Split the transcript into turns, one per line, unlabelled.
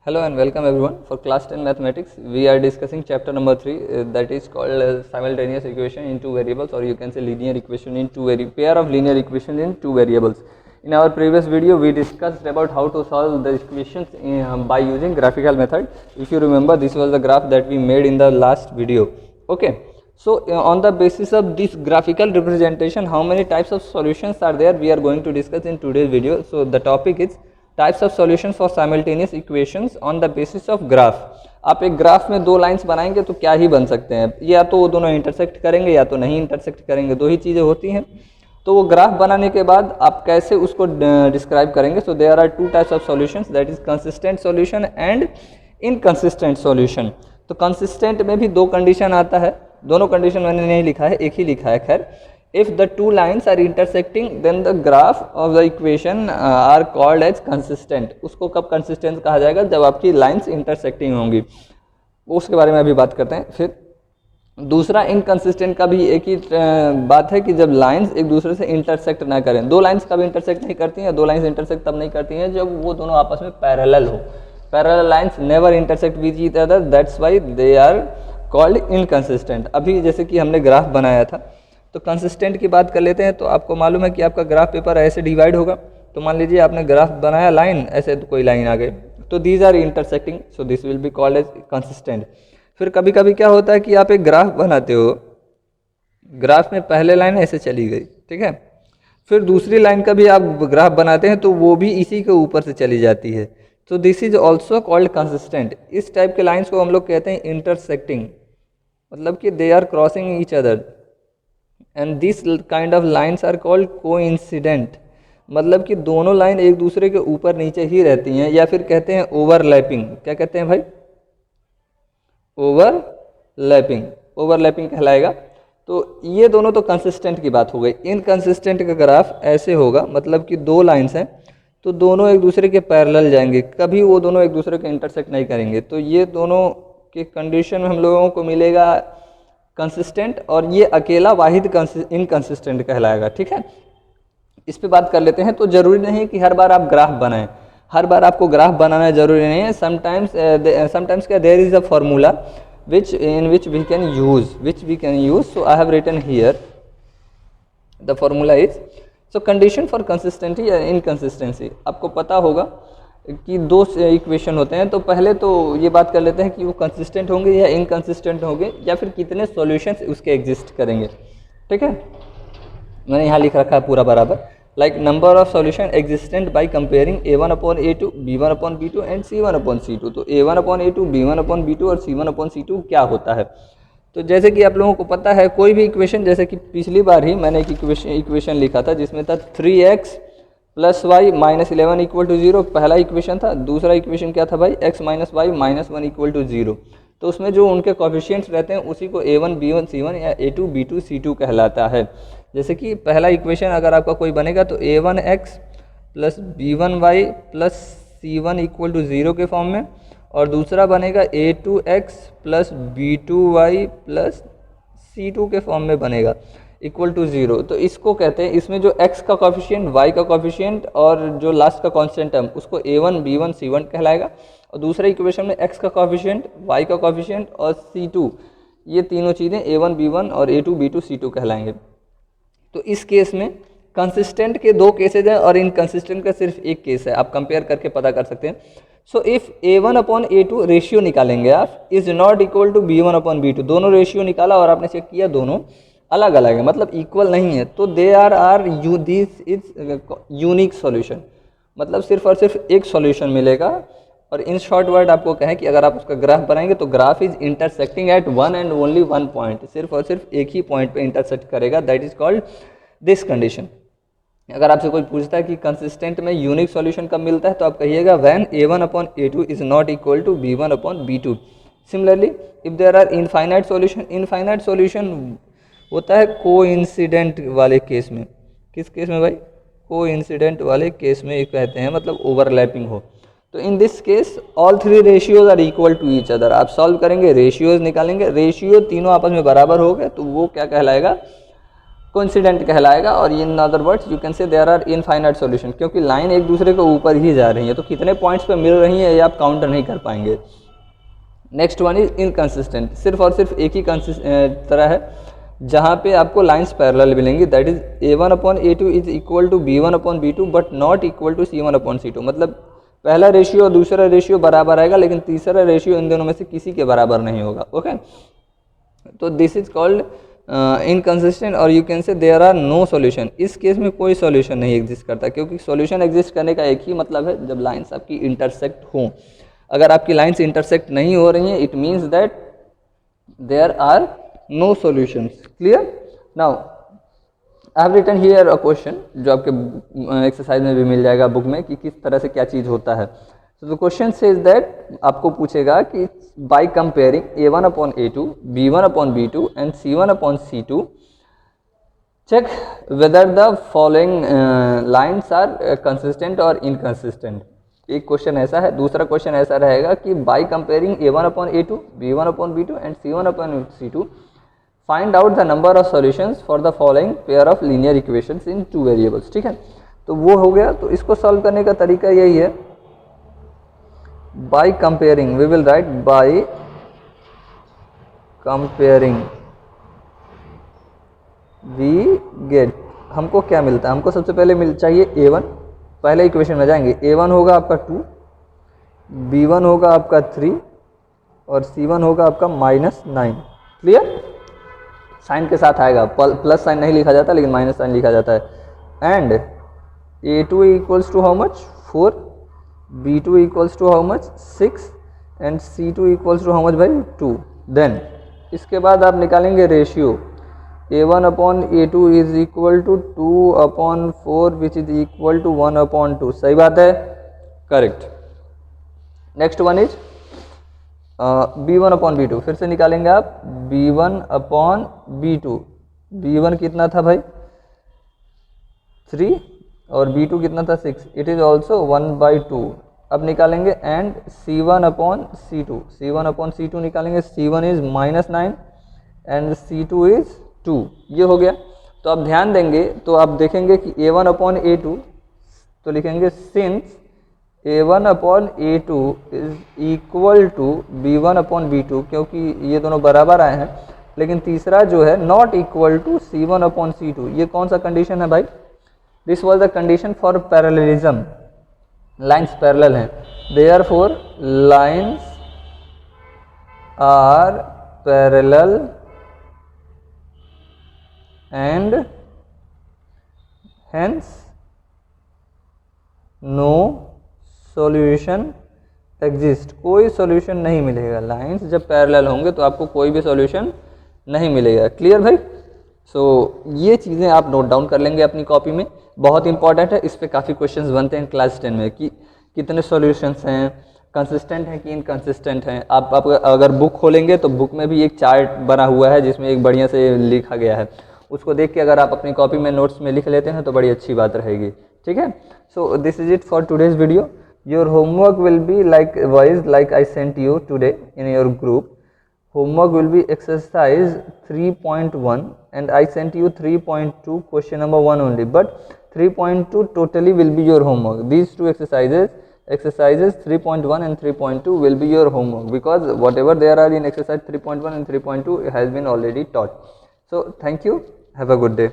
Hello and welcome everyone. For class 10 mathematics, we are discussing chapter number 3 that is called simultaneous equation in two variables, or you can say linear equation in pair of linear equations in two variables. In our previous video, we discussed about how to solve the equations by using graphical method. If you remember, this was the graph that we made in the last video. Okay. So on the basis of this graphical representation, how many types of solutions are there, we are going to discuss in today's video. So the topic is types of solutions for simultaneous equations on the basis of graph. आप एक graph में दो lines बनाएंगे तो क्या ही बन सकते हैं, या तो वो दोनों इंटरसेक्ट करेंगे या तो नहीं इंटरसेक्ट करेंगे, दो ही चीज़ें होती हैं। तो वो ग्राफ बनाने के बाद आप कैसे उसको डिस्क्राइब करेंगे। So there are two types of solutions, that is consistent solution and inconsistent solution. तो कंसिस्टेंट में भी दो कंडीशन आता है, दोनों कंडीशन मैंने नहीं लिखा है, एक ही लिखा है। खैर, if the two lines are intersecting then the graph of the equation are called as consistent। उसको कब consistent कहा जाएगा, जब आपकी lines intersecting होंगी, उसके बारे में अभी बात करते हैं। फिर दूसरा इनकंसिस्टेंट का भी एक ही बात है कि जब लाइंस एक दूसरे से इंटरसेक्ट ना करें। दो लाइंस कभी इंटरसेक्ट नहीं करती हैं, दो लाइंस इंटरसेक्ट तब नहीं करती हैं जब वो दोनों आपस में पैरेलल हो। Parallel lines never intersect with each other, that's why they are called inconsistent. अभी जैसे कि हमने ग्राफ बनाया था, तो कंसिस्टेंट की बात कर लेते हैं। तो आपको मालूम है कि आपका ग्राफ पेपर ऐसे डिवाइड होगा। तो मान लीजिए आपने ग्राफ बनाया लाइन, ऐसे तो कोई लाइन आ गई, तो these are intersecting, so this will be called as consistent. फिर कभी कभी क्या होता है कि आप एक ग्राफ बनाते हो, ग्राफ में पहले लाइन ऐसे चली गई, ठीक है, फिर दूसरी लाइन का भी आप ग्राफ बनाते हैं तो वो भी इसी के ऊपर से चली जाती है, तो this is also called consistent. इस टाइप के लाइन्स को हम लोग कहते हैं इंटरसेक्टिंग, मतलब कि they are crossing each other, and this kind of lines are called coincident, मतलब कि दोनों लाइन एक दूसरे के ऊपर नीचे ही रहती हैं, या फिर कहते हैं ओवरलैपिंग। क्या कहते हैं भाई? ओवरलैपिंग, ओवरलैपिंग कहलाएगा। तो ये दोनों तो कंसिस्टेंट की बात हो गई। इनकंसिस्टेंट का ग्राफ ऐसे होगा, मतलब कि दो लाइन्स हैं तो दोनों एक दूसरे के पैरेलल जाएंगे, कभी वो दोनों एक दूसरे के इंटरसेक्ट नहीं करेंगे। तो ये दोनों के कंडीशन में हम लोगों को मिलेगा कंसिस्टेंट, और ये अकेला वाहिद इनकंसिस्टेंट कहलाएगा, ठीक है। इस पे बात कर लेते हैं। तो जरूरी नहीं कि हर बार आप ग्राफ बनाएं, हर बार आपको ग्राफ बनाना जरूरी नहीं है। समटाइम्स क्या, there is a formula which we can use, so I have written here the formula is, so condition for consistency and inconsistency। आपको पता होगा कि दो इक्वेशन होते हैं, तो पहले तो ये बात कर लेते हैं कि वो कंसिस्टेंट होंगे या इनकंसिस्टेंट होंगे, या फिर कितने सॉल्यूशंस उसके एग्जिस्ट करेंगे, ठीक है। मैंने यहाँ लिख रखा है पूरा बराबर, like number of solution existent by comparing a1/a2, b1/b2 and c1/c2। तो a1/a2, b1/b2 और c1/c2 क्या होता है। तो जैसे कि आप लोगों को पता है, कोई भी इक्वेशन, जैसे कि पिछली बार ही मैंने एक इक्वेशन लिखा था जिसमें था 3x + y - 11 = 0, पहला इक्वेशन था। दूसरा इक्वेशन क्या था भाई, x - y - 1 = 0। तो उसमें जो उनके कोएफिशिएंट्स रहते हैं उसी को a1 b1 c1 या a2 b2 c2 कहलाता है। जैसे कि पहला इक्वेशन अगर आपका कोई बनेगा तो a1x + b1y + c1 = 0 के फॉर्म में, और दूसरा बनेगा a2x + b2y + c2 के फॉर्म में बनेगा, = 0। तो इसको कहते हैं, इसमें जो x का कोएफिशिएंट, y का कोएफिशिएंट और जो लास्ट का कांस्टेंट टर्म, उसको a1 b1 c1 कहलाएगा। और दूसरे इक्वेशन में x का कोएफिशिएंट, y का कोएफिशिएंट और c2, ये तीनों चीज़ें a1 b1 और a2 b2 c2 कहलाएंगे। तो इस केस में कंसिस्टेंट के दो केसेज हैं और इनकंसिस्टेंट का सिर्फ एक केस है, आप कंपेयर करके पता कर सकते हैं। सो इफ़ a1/a2 रेशियो निकालेंगे आप, is not equal to b1/b2, दोनों रेशियो निकाला और आपने चेक किया दोनों अलग अलग है, मतलब इक्वल नहीं है, तो they are this is unique solution, मतलब सिर्फ और सिर्फ एक सॉल्यूशन मिलेगा। और इन शॉर्ट वर्ड आपको कहें कि अगर आप उसका ग्राफ बनाएंगे तो graph is intersecting at one and only one point, सिर्फ और सिर्फ एक ही पॉइंट पे इंटरसेक्ट करेगा, that is called this condition. अगर आपसे कोई पूछता है कि कंसिस्टेंट में यूनिक सॉल्यूशन कब मिलता है, तो आप कहिएगा when a1/a2 is not equal to b1/b2। Similarly if there are infinite solution, infinite solution होता है कोइंसिडेंट वाले केस में। किस केस में भाई? कोइंसिडेंट वाले केस में कहते हैं, मतलब ओवरलैपिंग हो। तो in this case all three ratios are equal to each other. आप सॉल्व करेंगे, रेशियोज निकालेंगे, रेशियो तीनों आपस में बराबर हो गए तो वो क्या कहलाएगा, कोइंसिडेंट कहलाएगा। और in other words you can say there are infinite solution, क्योंकि लाइन एक दूसरे के ऊपर ही जा रही है, तो कितने पॉइंट्स पे मिल रही है ये आप काउंटर नहीं कर पाएंगे। नेक्स्ट वन इज इनकंसिस्टेंट, सिर्फ और सिर्फ एक ही तरह है जहाँ पे आपको लाइंस पैरेलल मिलेंगी, that is a1/a2 is equal to b1/b2 but not equal to c1/c2। मतलब पहला रेशियो और दूसरा रेशियो बराबर आएगा, लेकिन तीसरा रेशियो इन दोनों में से किसी के बराबर नहीं होगा। ओके, तो दिस इज कॉल्ड इनकंसिस्टेंट, और you can say there are no solution. इस केस में कोई सॉल्यूशन नहीं एग्जिस्ट करता, क्योंकि सॉल्यूशन एग्जिस्ट करने का एक ही मतलब है, जब लाइंस आपकी इंटरसेक्ट हों। अगर आपकी लाइंस इंटरसेक्ट नहीं हो रही हैं, it means that there are no solutions. Clear? Now I have written here a question, जो आपके एक्सरसाइज में भी मिल जाएगा बुक में, कि किस तरह से क्या चीज़ होता है। तो द क्वेश्चन सेज दैट, आपको पूछेगा कि by comparing a1/a2, b1/b2 and c1/c2 check whether the following lines are consistent or inconsistent। एक क्वेश्चन ऐसा है। दूसरा क्वेश्चन ऐसा रहेगा कि by comparing a1/a2, b1/b2 and c1/c2 find out the number of solutions for the following pair of linear equations in 2 variables. ठीक है, तो वो हो गया। तो इसको सॉल्व करने का तरीका यही है, by comparing we will write by comparing we get, हमको क्या मिलता है? हमको सबसे पहले मिल चाहिए a1, पहले इक्वेशन में जाएंगे। a1 होगा आपका 2, b1 होगा आपका 3 और c1 होगा आपका -9। क्लियर? साइन के साथ आएगा, प्लस साइन नहीं लिखा जाता, लेकिन माइनस साइन लिखा जाता है। And a2 equals to how much? 4, b2 equals to how much? 6 and c2 equals to how much भाई? 2। देन इसके बाद आप निकालेंगे ratio, a1/a2 is equal to 2/4 which is equal to 1/2। सही बात है? Correct. Next one is b1/b2, फिर से निकालेंगे आप b1/b2। b1 कितना था भाई? 3 और b2 कितना था? 6। It is also 1/2। अब निकालेंगे एंड c1/c2, c1/c2 निकालेंगे। c1 is -9 and c2 is 2। ये हो गया। तो आप ध्यान देंगे तो आप देखेंगे कि a1/a2, तो लिखेंगे since a1/a2 is equal to b1/b2, क्योंकि ये दोनों बराबर आए हैं। लेकिन तीसरा जो है नॉट इक्वल टू c1/c2, ये कौन सा कंडीशन है भाई? This was the condition for parallelism, lines parallel हैं, therefore lines are parallel and hence no solution exist. कोई सॉल्यूशन नहीं मिलेगा। लाइंस जब पैरेलल होंगे तो आपको कोई भी सॉल्यूशन नहीं मिलेगा। क्लियर भाई? सो ये चीज़ें आप नोट डाउन कर लेंगे अपनी कॉपी में, बहुत इंपॉर्टेंट है। इस पर काफ़ी क्वेश्चंस बनते हैं क्लास 10 में कि कितने सॉल्यूशंस हैं, कंसिस्टेंट हैं कि इनकंसिस्टेंट हैं। आप अगर बुक खोलेंगे तो बुक में भी एक चार्ट बना हुआ है जिसमें एक बढ़िया से लिखा गया है, उसको देख के अगर आप अपनी कॉपी में नोट्स में लिख लेते हैं तो बड़ी अच्छी बात रहेगी। ठीक है? So this is it for today's video. Your homework will be like I sent you today in your group. Homework will be exercise 3.1 and I sent you 3.2 question number 1 only, but 3.2 totally will be your homework. These two exercises 3.1 and 3.2 will be your homework, because whatever there are in exercise 3.1 and 3.2 has been already taught. So thank you, have a good day.